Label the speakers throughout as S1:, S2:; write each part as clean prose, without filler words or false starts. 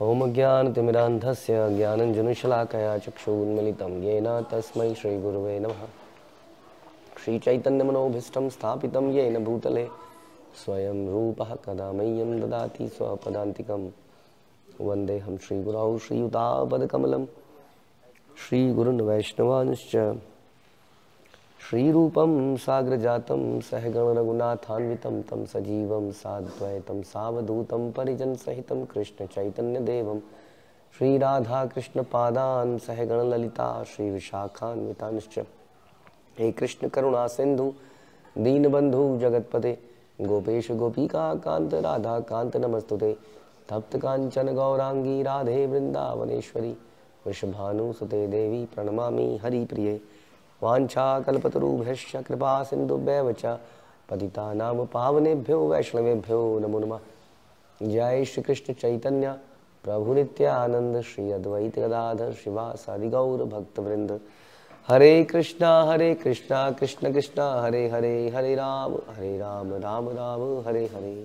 S1: ओम ज्ञानतिमिरान्धस्य ज्ञानञ्जनशलाकया चक्षुरुन्मिलितं येन तस्मै श्रीगुरुवे नमः। श्रीचैतन्यमनोभीष्टं स्थापितं येन भूतले स्वयं रूपः कदा मह्यं ददाति स्वपदान्तिकं। वन्देऽहं श्रीगुरौ श्रीयुतापदकमलं श्रीगुरुन् वैष्णवांश्च श्रीरूपं साग्रजातं सहगणरघुनाथान्वितं तं सजीवं साद्वैतं सावधूतं परिजनसहितं कृष्णचैतन्यदेवं श्रीराधाकृष्णपादान् सहगणललिता श्रीविशाखान्वितांश्च। हे कृष्ण करुणा सिंधु दीनबंधु जगतपते गोपेश गोपिका कांत राधा कांत नमस्तुते। तप्त कांचन गौरांगी राधे वृंदावनेश्वरी वृषभानुसुते देवी प्रणमामि हरिप्रिये। वाञ्छाकल्पतरुभ्यश्च कृपा सिन्धुभ्येव च पतितानां पावनेभ्यो वैष्णवेभ्यो नमो नमः। जय श्री कृष्ण चैतन्य प्रभु नित्यानंद श्री अद्वैत गदाधर श्रीवासादि गौर भक्तवृंद। हरे कृष्णा कृष्ण कृष्णा हरे हरे हरे राम राम राम हरे हरे।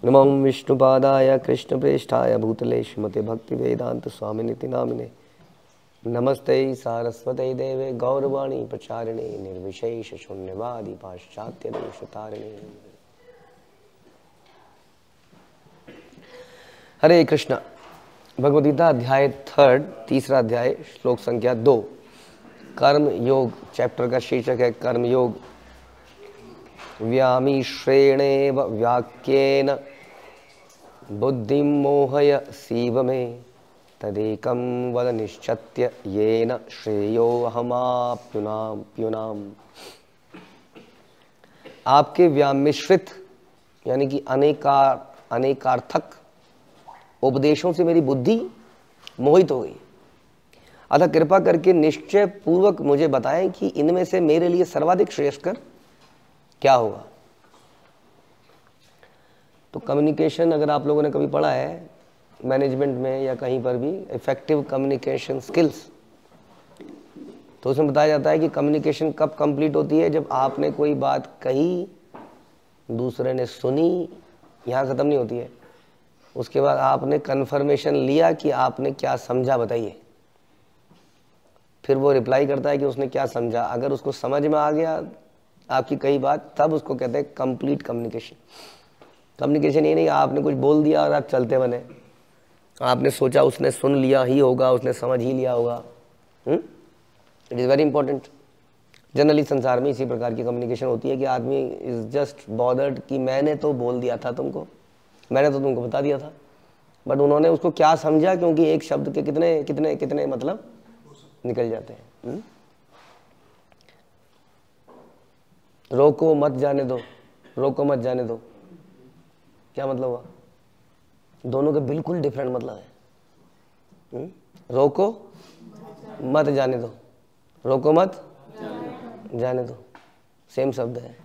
S1: नमो विष्णुपादाय कृष्णप्रेष्ठाय भूतले श्रीमते भक्तिवेदांत स्वामिनिति नामिने। नमस्ते सारस्वते देवे गौरवाणी प्रचारिणे निर्विशेष शून्यवादी पाश्चात्य देशतारिणे। हरे कृष्णा। भगवद्गीता अध्याय 3 तीसरा अध्याय श्लोक संख्या 2 कर्म योग चैप्टर का शीर्षक है कर्म योग। व्यामिश्रेणेव वाक्येन बुद्धिं मोहय सीव मे तदेकं वद निश्चत्य येन श्रेयोऽहमाप्नुयाम्। आपके व्यामिश्रित यानी कि अनेकार्थक उपदेशों से मेरी बुद्धि मोहित हो गई, अतः कृपा करके निश्चय पूर्वक मुझे बताएं कि इनमें से मेरे लिए सर्वाधिक श्रेयस्कर क्या होगा। तो कम्युनिकेशन अगर आप लोगों ने कभी पढ़ा है मैनेजमेंट में या कहीं पर भी, इफेक्टिव कम्युनिकेशन स्किल्स, तो उसमें बताया जाता है कि कम्युनिकेशन कब कंप्लीट होती है, जब आपने कोई बात कही, दूसरे ने सुनी, यहाँ ख़त्म नहीं होती है। उसके बाद आपने कन्फर्मेशन लिया कि आपने क्या समझा बताइए, फिर वो रिप्लाई करता है कि उसने क्या समझा। अगर उसको समझ में आ गया आपकी कई बात, तब उसको कहते हैं कंप्लीट कम्युनिकेशन। कम्युनिकेशन ये नहीं आपने कुछ बोल दिया और आप चलते बने, आपने सोचा उसने सुन लिया ही होगा, उसने समझ ही लिया होगा। It is very important. Generally संसार में इसी प्रकार की कम्युनिकेशन होती है कि आदमी इज जस्ट बॉदर्ड कि मैंने तो बोल दिया था तुमको, मैंने तो तुमको बता दिया था, बट उन्होंने उसको क्या समझा, क्योंकि एक शब्द के कितने कितने कितने मतलब निकल जाते हैं। रोको मत जाने दो, रोको मत जाने दो, क्या मतलब हुआ? दोनों के बिल्कुल डिफरेंट मतलब है। रोको मत जाने दो, रोको मत जाने दो, सेम शब्द है,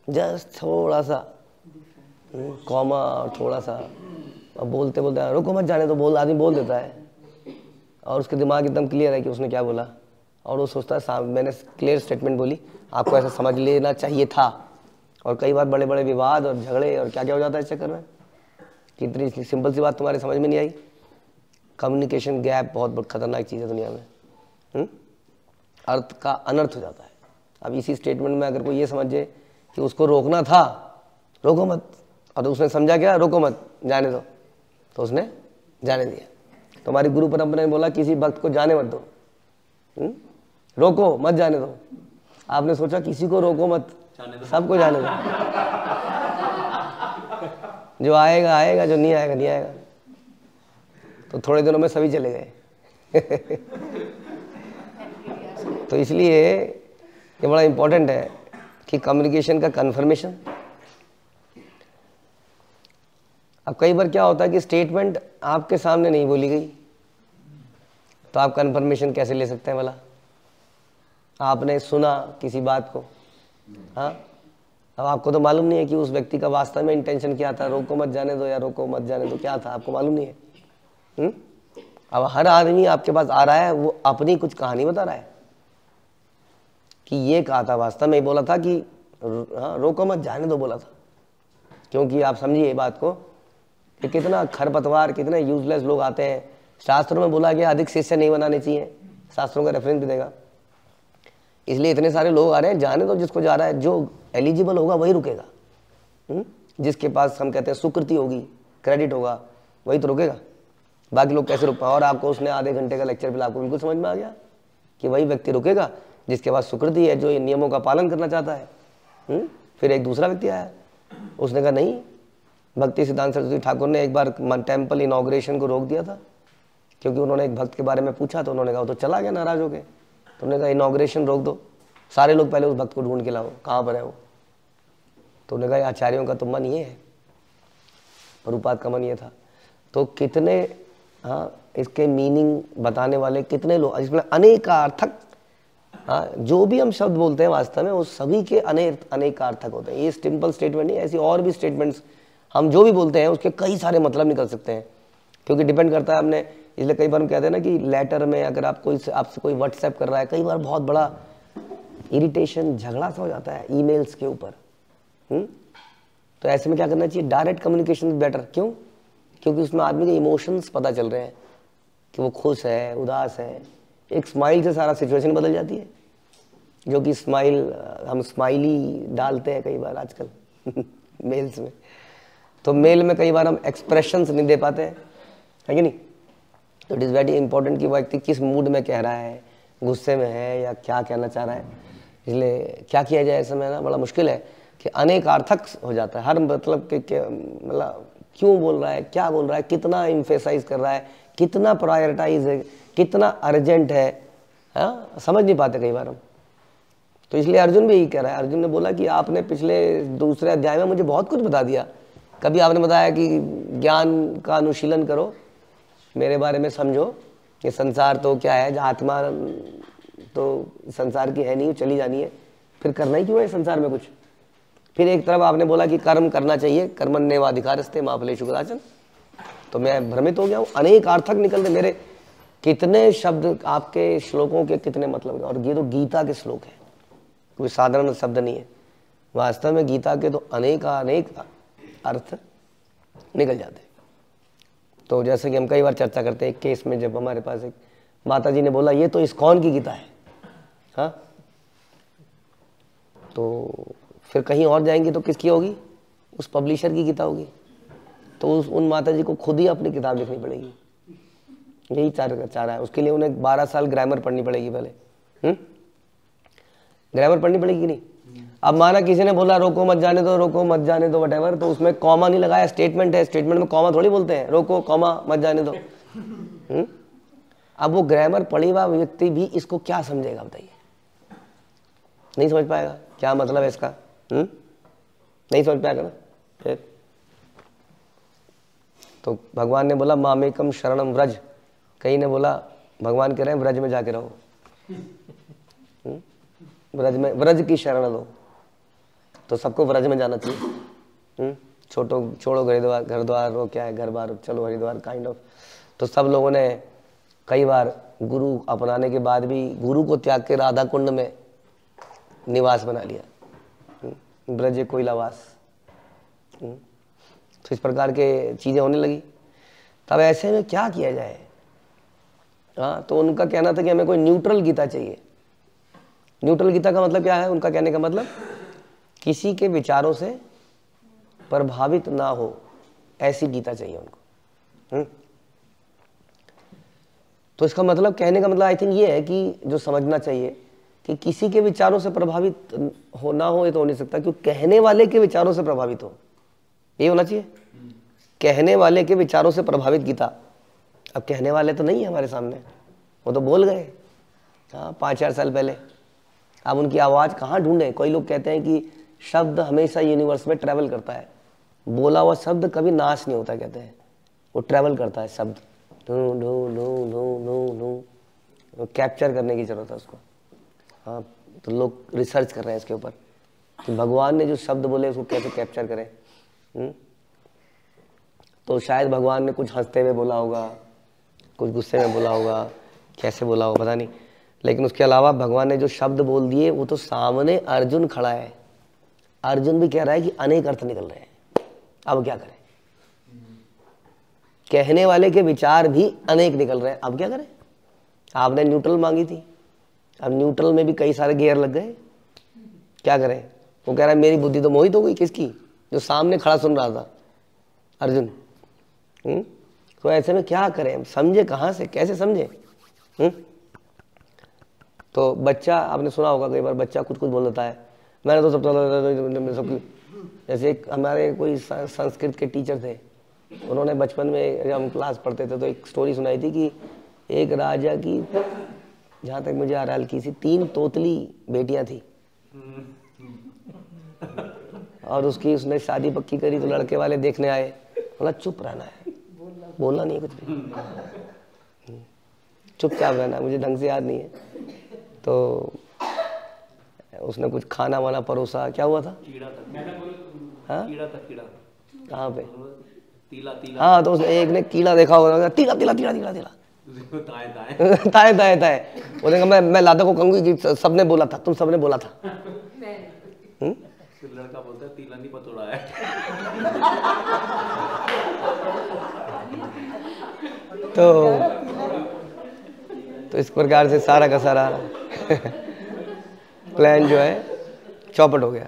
S1: जस्ट थोड़ा सा कॉमा और थोड़ा सा। अब बोलते बोलते रोको मत जाने दो आदमी बोल देता है और उसके दिमाग एकदम क्लियर है कि उसने क्या बोला, और वो सोचता है मैंने क्लियर स्टेटमेंट बोली, आपको ऐसा समझ लेना चाहिए था। और कई बार बड़े बड़े विवाद और झगड़े और क्या क्या हो जाता है इस चक्कर में कि इतनी सिंपल सी बात तुम्हारे समझ में नहीं आई। कम्युनिकेशन गैप बहुत खतरनाक चीज़ है दुनिया में। अर्थ का अनर्थ हो जाता है। अब इसी स्टेटमेंट में अगर कोई ये समझे कि उसको रोकना था, रोको मत, और तो उसने समझा क्या रोको मत जाने दो, तो उसने जाने दिया। तो हमारी गुरु परंपरा ने बोला किसी भक्त को जाने मत दो, रोको मत जाने दो। आपने सोचा किसी को रोको मत, सबको जाने दो। जो आएगा आएगा, जो नहीं आएगा नहीं आएगा। तो थोड़े दिनों में सभी चले गए। तो इसलिए ये बड़ा इंपॉर्टेंट है कि कम्युनिकेशन का कन्फर्मेशन। अब कई बार क्या होता है कि स्टेटमेंट आपके सामने नहीं बोली गई, तो आप कन्फर्मेशन कैसे ले सकते हैं भला? आपने सुना किसी बात को, हाँ, अब आपको तो मालूम नहीं है कि उस व्यक्ति का वास्तव में इंटेंशन क्या था, रोको मत जाने दो या रोको मत जाने दो, क्या था आपको मालूम नहीं है। अब हर आदमी आपके पास आ रहा है, वो अपनी कुछ कहानी बता रहा है कि ये कहा था, वास्तव में बोला था कि हाँ रोको मत जाने दो बोला था। क्योंकि आप समझिए बात को कि कितना खरपतवार, कितने यूजलेस लोग आते हैं। शास्त्रों में बोला गया अधिक शिष्य नहीं बनाने चाहिए, शास्त्रों का रेफरेंस भी देगा। इसलिए इतने सारे लोग आ रहे हैं, जाने तो जिसको जा रहा है, जो एलिजिबल होगा वही रुकेगा। जिसके पास हम कहते हैं सुकृति होगी, क्रेडिट होगा, वही तो रुकेगा। बाकी लोग कैसे रुक पाए? और आपको उसने आधे घंटे का लेक्चर पिला, आपको बिल्कुल समझ में आ गया कि वही व्यक्ति रुकेगा जिसके पास सुकृति है, जो इन नियमों का पालन करना चाहता है। फिर एक दूसरा व्यक्ति आया, उसने कहा नहीं, भक्ति सिद्धांत सरस्वती ठाकुर ने एक बार टेम्पल इनॉग्रेशन को रोक दिया था, क्योंकि उन्होंने एक भक्त के बारे में पूछा, तो उन्होंने कहा वो तो चला गया नाराज हो गए। तो उन्होंने कहा इनॉग्रेशन रोक दो, सारे लोग पहले उस भक्त को ढूंढ के लाओ, कहाँ पर है वो। तो उन्होंने कहा आचार्यों का तो मन ये है, प्रभुपाद का मन ये था। तो कितने, हाँ, इसके मीनिंग बताने वाले कितने लोग, इसमें अनेकार्थक, हाँ, जो भी हम शब्द बोलते हैं वास्तव में वो सभी के अनेकार्थक होते हैं। ये सिंपल स्टेटमेंट नहीं, ऐसी और भी स्टेटमेंट्स हम जो भी बोलते हैं उसके कई सारे मतलब निकल सकते हैं, क्योंकि डिपेंड करता है हमने। इसलिए कई बार हम कहते हैं ना कि लेटर में अगर आपसे कोई व्हाट्सएप कर रहा है, कई बार बहुत बड़ा इरिटेशन, झगड़ा सा हो जाता है ईमेल्स के ऊपर। तो ऐसे में क्या करना चाहिए? Direct communication better. क्यों? क्योंकि उसमें आदमी के इमोशंस पता चल रहे हैं कि वो खुश है, उदास है। एक स्माइल से सारा सिचुएशन बदल जाती है, जो कि स्माइल, हम स्माइली डालते हैं कई बार आजकल मेल्स में। तो मेल में कई बार हम एक्सप्रेशंस नहीं दे पाते हैं, है कि नहीं? तो इट इज़ वेरी इंपॉर्टेंट कि वो व्यक्ति किस मूड में कह रहा है, गुस्से में है या क्या कहना चाह रहा है। इसलिए क्या किया जाए ऐसे में ना, बड़ा मुश्किल है कि अनेकार्थक हो जाता है। हर मतलब मतलब क्यों बोल रहा है, क्या बोल रहा है, कितना इम्फेसाइज कर रहा है, कितना प्रायोरिटाइज है, कितना अर्जेंट है, हाँ, समझ नहीं पाते कई बार हम। तो इसलिए अर्जुन भी यही कह रहा है। अर्जुन ने बोला कि आपने पिछले दूसरे अध्याय में मुझे बहुत कुछ बता दिया। कभी आपने बताया कि ज्ञान का अनुशीलन करो, मेरे बारे में समझो, ये संसार तो क्या है, जहाँ आत्मा तो संसार की है नहीं, चली जानी है, फिर करना ही क्यों है संसार में कुछ। फिर एक तरफ आपने बोला कि कर्म करना चाहिए, कर्मण्येवाधिकारस्ते मा फलेषु कदाचन। तो मैं भ्रमित हो गया हूँ, अनेक अर्थक निकलते मेरे। कितने शब्द आपके श्लोकों के कितने मतलब, और ये तो गीता के श्लोक है, कोई साधारण शब्द नहीं है। वास्तव में गीता के तो अनेक अर्थ निकल जाते हैं। तो जैसे कि हम कई बार चर्चा करते हैं, एक केस में जब हमारे पास एक माता जी ने बोला ये तो इस्कॉन की गीता है, हाँ, तो फिर कहीं और जाएंगे तो किसकी होगी? उस पब्लिशर की गीता होगी। तो उन माता जी को खुद ही अपनी किताब लिखनी पड़ेगी, यही चाह रहा है। उसके लिए उन्हें 12 साल ग्रामर पढ़नी पड़ेगी पहले। ग्रामर पढ़नी पड़ेगी कि नहीं? अब माना किसी ने बोला रोको मत जाने दो, रोको मत जाने दो, वटेवर, तो उसमें कॉमा नहीं लगाया, स्टेटमेंट है, स्टेटमेंट में कॉमा थोड़ी बोलते हैं, रोको कॉमा मत जाने दो। अब वो ग्रामर पढ़ी हुआ व्यक्ति भी इसको क्या समझेगा बताइए? नहीं समझ पाएगा क्या मतलब है इसका। नहीं समझ पाएगा ना। फिर तो भगवान ने बोला मामेकम शरणम व्रज, कहीं ने बोला भगवान कह रहे हैं व्रज में जाके रहो, व्रज में, व्रज की शरण दो। तो सबको व्रज में जाना चाहिए। छोड़ो घर द्वार, वो क्या है, घर बार, चलो हरिद्वार काइंड ऑफ। तो सब लोगों ने कई बार गुरु अपनाने के बाद भी गुरु को त्याग के राधा कुंड में निवास बना लिया, ब्रज कोइलावास। तो इस प्रकार के चीजें होने लगी। तब ऐसे में क्या किया जाए? हाँ, तो उनका कहना था कि हमें कोई न्यूट्रल गीता चाहिए। न्यूट्रल गीता का मतलब क्या है? उनका कहने का मतलब किसी के विचारों से प्रभावित ना हो, ऐसी गीता चाहिए उनको। तो इसका मतलब, कहने का मतलब आई थिंक ये है कि जो समझना चाहिए कि किसी के विचारों से प्रभावित हो ना हो, ये तो हो नहीं सकता, क्योंकि कहने वाले के विचारों से प्रभावित हो, ये होना चाहिए। कहने वाले के विचारों से प्रभावित गीता। अब कहने वाले तो नहीं है हमारे सामने, वो तो बोल गए, हाँ, 5-4 साल पहले। अब उनकी आवाज़ कहाँ ढूंढे? कोई लोग कहते हैं कि शब्द हमेशा यूनिवर्स में ट्रैवल करता है, बोला हुआ शब्द कभी नाश नहीं होता, कहते हैं वो ट्रैवल करता है शब्द, ढूं ढूं ढूं ढूं ढूं ढूं, कैप्चर करने की जरूरत है उसको। हाँ, तो लोग रिसर्च कर रहे हैं इसके ऊपर कि भगवान ने जो शब्द बोले उसको कैसे कैप्चर करें। तो शायद भगवान ने कुछ हंसते हुए बोला होगा, कुछ गुस्से में बोला होगा, कैसे बोला होगा पता नहीं, लेकिन उसके अलावा भगवान ने जो शब्द बोल दिए वो तो सामने अर्जुन खड़ा है, अर्जुन भी कह रहा है कि अनेक अर्थ निकल रहे हैं, अब क्या करें? कहने वाले के विचार भी अनेक निकल रहे हैं। अब क्या करें? आपने न्यूट्रल मांगी थी, अब न्यूट्रल में भी कई सारे गियर लग गए। क्या करें? वो कह रहा है मेरी बुद्धि तो मोहित हो गई। किसकी? जो सामने खड़ा सुन रहा था, अर्जुन। तो ऐसे में क्या करें? समझे कहाँ से, कैसे समझे? तो बच्चा, आपने सुना होगा कई बार, बच्चा कुछ कुछ बोल देता है, मैंने तो सब जैसे एक हमारे कोई संस्कृत के टीचर थे, उन्होंने बचपन में जब हम क्लास पढ़ते थे तो एक स्टोरी सुनाई थी कि एक राजा की, जहाँ तक मुझे आ रहा है, हल्की सी 3 तोतली बेटियां थी और उसने शादी पक्की करी तो लड़के वाले देखने आए, बोला चुप रहना है, बोलना नहीं कुछ भी, चुपचाप रहना, मुझे ढंग से याद नहीं है। तो उसने कुछ खाना वाना परोसा, क्या हुआ था? कीड़ा था। कीड़ा था, कीड़ा कहाँ पे? तीला। हाँ, तो उसने एक ने कीड़ा देखा होगा, तीला तीला तीला तीला तीला ताए ताए ताए। बोलेगा मैं लादा को कहूंगी कि सबने बोला था, तुम सबने बोला था।
S2: लड़का बोलता है तीला नहीं पतोड़ा है।
S1: तो इस प्रकार से सारा का सारा प्लान जो है चौपट हो गया,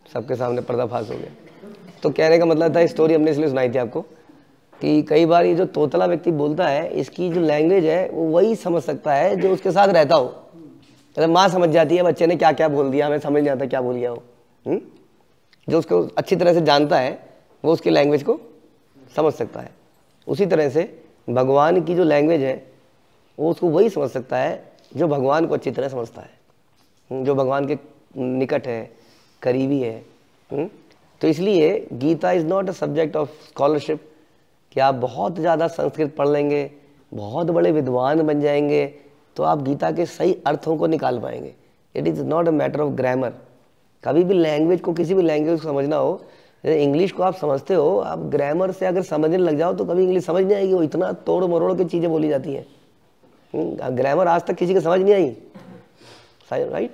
S1: सबके सामने पर्दाफाश हो गया। तो कहने का मतलब था, स्टोरी हमने इसलिए सुनाई थी आपको कि कई बार ये जो तोतला व्यक्ति बोलता है, इसकी जो लैंग्वेज है वो वही समझ सकता है जो उसके साथ रहता हो। मतलब माँ समझ जाती है बच्चे ने क्या क्या बोल दिया, हमें समझ नहीं आता क्या बोल गया वो। जो उसको अच्छी तरह से जानता है वो उसकी लैंग्वेज को समझ सकता है। उसी तरह से भगवान की जो लैंग्वेज है वो उसको वही समझ सकता है जो भगवान को अच्छी तरह समझता है, जो भगवान के निकट है, करीबी है। तो इसलिए Gita is not a subject of scholarship कि आप बहुत ज़्यादा संस्कृत पढ़ लेंगे, बहुत बड़े विद्वान बन जाएंगे तो आप गीता के सही अर्थों को निकाल पाएंगे। It is not a matter of grammar. कभी भी लैंग्वेज को, किसी भी लैंग्वेज को समझना हो, जैसे इंग्लिश को आप समझते हो, आप ग्रामर से अगर समझने लग जाओ तो कभी इंग्लिश समझ नहीं आएगी। वो इतना तोड़ मरोड़ के चीज़ें बोली जाती हैं, ग्रामर आज तक किसी को समझ नहीं आई, राइट।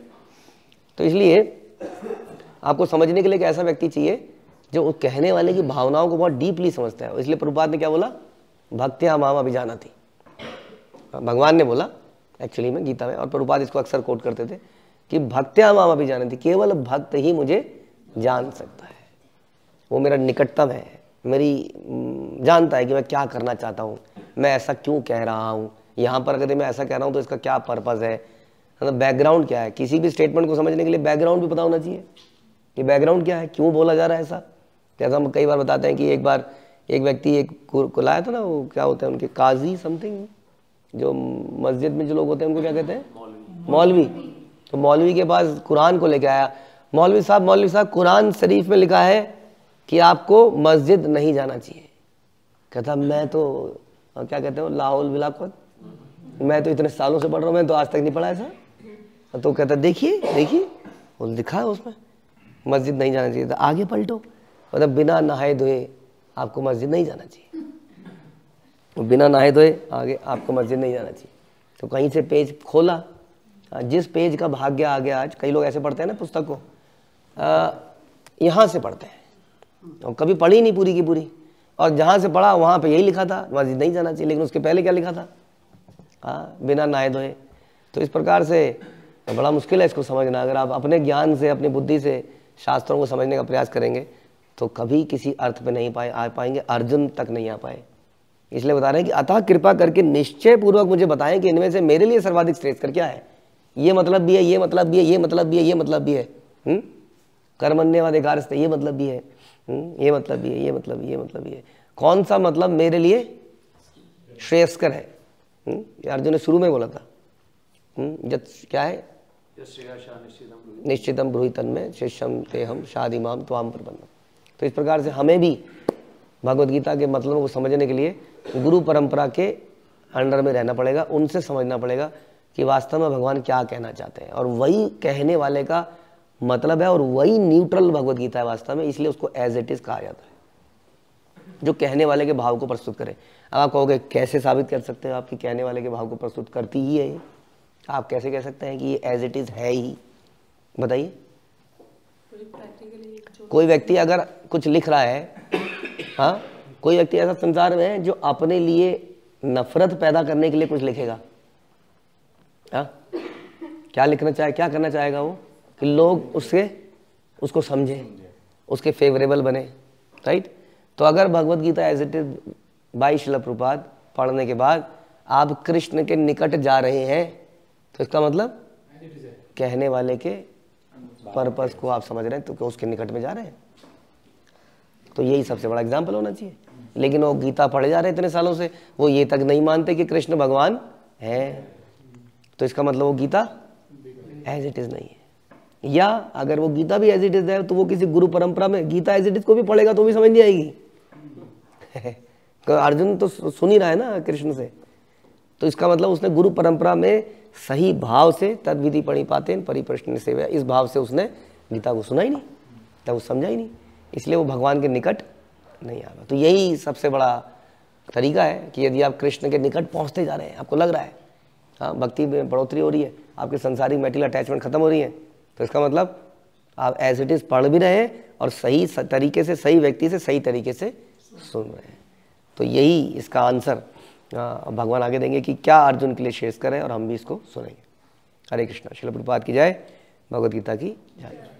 S1: तो इसलिए आपको समझने के लिए एक ऐसा व्यक्ति चाहिए जो कहने वाले की भावनाओं को बहुत डीपली समझता है। इसलिए प्रभुपाद ने क्या बोला? भक्त्या माम अभिजानाति। भगवान ने बोला एक्चुअली में गीता में, और प्रभुपाद इसको अक्सर कोट करते थे कि भक्त्या माम अभिजानाति, केवल भक्त ही मुझे जान सकता है, वो मेरा निकटतम है, मेरी जानता है कि मैं क्या करना चाहता हूँ, मैं ऐसा क्यों कह रहा हूँ, यहाँ पर अगर मैं ऐसा कह रहा हूँ तो इसका क्या पर्पज़ है, मतलब बैकग्राउंड क्या है। किसी भी स्टेटमेंट को समझने के लिए बैकग्राउंड भी पता होना चाहिए कि बैकग्राउंड क्या है, क्यों बोला जा रहा है ऐसा। जैसा हम कई बार बताते हैं कि एक बार एक व्यक्ति एक को लाया था ना, वो क्या होते हैं उनके, काजी समथिंग, जो मस्जिद में जो लोग होते हैं उनको क्या कहते हैं? मौलवी। तो मौलवी के पास कुरान को लेके आया, मौलवी साहब कुरान शरीफ में लिखा है कि आपको मस्जिद नहीं जाना चाहिए। कहता मैं तो क्या कहते हो, लाहौल बिलाकुत, मैं तो इतने सालों से पढ़ रहा हूँ, मैं तो आज तक नहीं पढ़ा ऐसा। तो कहता देखिए वो लिखा है उसमें मस्जिद नहीं जाना चाहिए। तो आगे पलटो, मतलब बिना नहाए धोए आपको मस्जिद नहीं जाना चाहिए, बिना नहाए धोए आगे आपको मस्जिद नहीं जाना चाहिए। तो कहीं से पेज खोला, जिस पेज का भाग्य आ गया, आज कई लोग ऐसे पढ़ते हैं ना पुस्तक को, यहाँ से पढ़ते हैं और कभी पढ़ी नहीं पूरी की पूरी, और जहाँ से पढ़ा वहाँ पे यही लिखा था मस्जिद नहीं जाना चाहिए, लेकिन उसके पहले क्या लिखा था? बिना नहाए धोए। तो इस प्रकार से बड़ा मुश्किल है इसको समझना। अगर आप अपने ज्ञान से, अपनी बुद्धि से शास्त्रों को समझने का प्रयास करेंगे तो कभी किसी अर्थ पे नहीं आ पाएंगे, अर्जुन तक नहीं आ पाए। इसलिए बता रहे हैं कि अतः कृपा करके निश्चय पूर्वक मुझे बताएं कि इनमें से मेरे लिए सर्वाधिक श्रेष्ठ क्या है। ये मतलब भी है, ये मतलब भी है, ये मतलब भी है, ये मतलब भी है, कर्मण्येवाधिकार से ये मतलब भी है, ये मतलब भी है, ये मतलब भी, ये मतलब भी है। कौन सा मतलब मेरे लिए श्रेयस्कर है? अर्जुन ने शुरू में बोला था, जब क्या है, निश्चितम ब्रूहि तन्मे शिष्यम तेहम शादिमाम त्वाम प्रपन्नम। तो इस प्रकार से हमें भी भगवद गीता के मतलों को समझने के लिए गुरु परंपरा के अंडर में रहना पड़ेगा, उनसे समझना पड़ेगा कि वास्तव में भगवान क्या कहना चाहते हैं, और वही कहने वाले का मतलब है, और वही न्यूट्रल भगवद गीता है वास्तव में। इसलिए उसको एज इट इज कहा जाता है, जो कहने वाले के भाव को प्रस्तुत करे। अब आप कहोगे कैसे साबित कर सकते हो आपकी कहने वाले के भाव को प्रस्तुत करती ही है? आप कैसे कह सकते हैं कि ये एज इट इज है ही? बताइए। कोई व्यक्ति अगर कुछ लिख रहा है, हाँ, कोई व्यक्ति ऐसा संसार में है जो अपने लिए नफरत पैदा करने के लिए कुछ लिखेगा? हाँ, क्या लिखना चाहे, क्या करना चाहेगा वो? कि लोग उसको समझें, उसके फेवरेबल बने, राइट? तो अगर Bhagavad Gita as it is by Srila Prabhupada पढ़ने के बाद आप कृष्ण के निकट जा रहे हैं, तो इसका मतलब कहने वाले के पर्पस को आप समझ रहे हैं, तो क्या उसके निकट में जा रहे हैं? तो यही सबसे बड़ा एग्जाम्पल होना चाहिए। लेकिन वो गीता पढ़े जा रहे हैं इतने सालों से, वो ये तक नहीं मानते कि कृष्ण भगवान है, तो इसका मतलब वो गीता एज इट इज नहीं है। या अगर वो गीता भी एज इट इज है, तो वो किसी गुरु परंपरा में गीता एज इट इज को भी पढ़ेगा तो भी समझ नहीं आएगी। अर्जुन तो सुन ही रहा है ना कृष्ण से, तो इसका मतलब उसने गुरु परंपरा में सही भाव से तद विधि पणिपाते परिप्रश्न सेवा, इस भाव से उसने गीता को सुना ही नहीं, तब वो समझा ही नहीं, इसलिए वो भगवान के निकट नहीं आएगा। तो यही सबसे बड़ा तरीका है कि यदि आप कृष्ण के निकट पहुंचते जा रहे हैं, आपको लग रहा है हाँ भक्ति में बढ़ोतरी हो रही है, आपके संसारिक मेटेरियल अटैचमेंट खत्म हो रही है, तो इसका मतलब आप एज इट इज पढ़ भी रहे हैं और सही तरीके से, सही व्यक्ति से सही तरीके से सुन रहे हैं। तो यही इसका आंसर भगवान आगे देंगे कि क्या अर्जुन के लिए शेष करें, और हम भी इसको सुनेंगे। हरे कृष्णा। श्रील प्रभुपाद की जय, भगवद गीता की जय।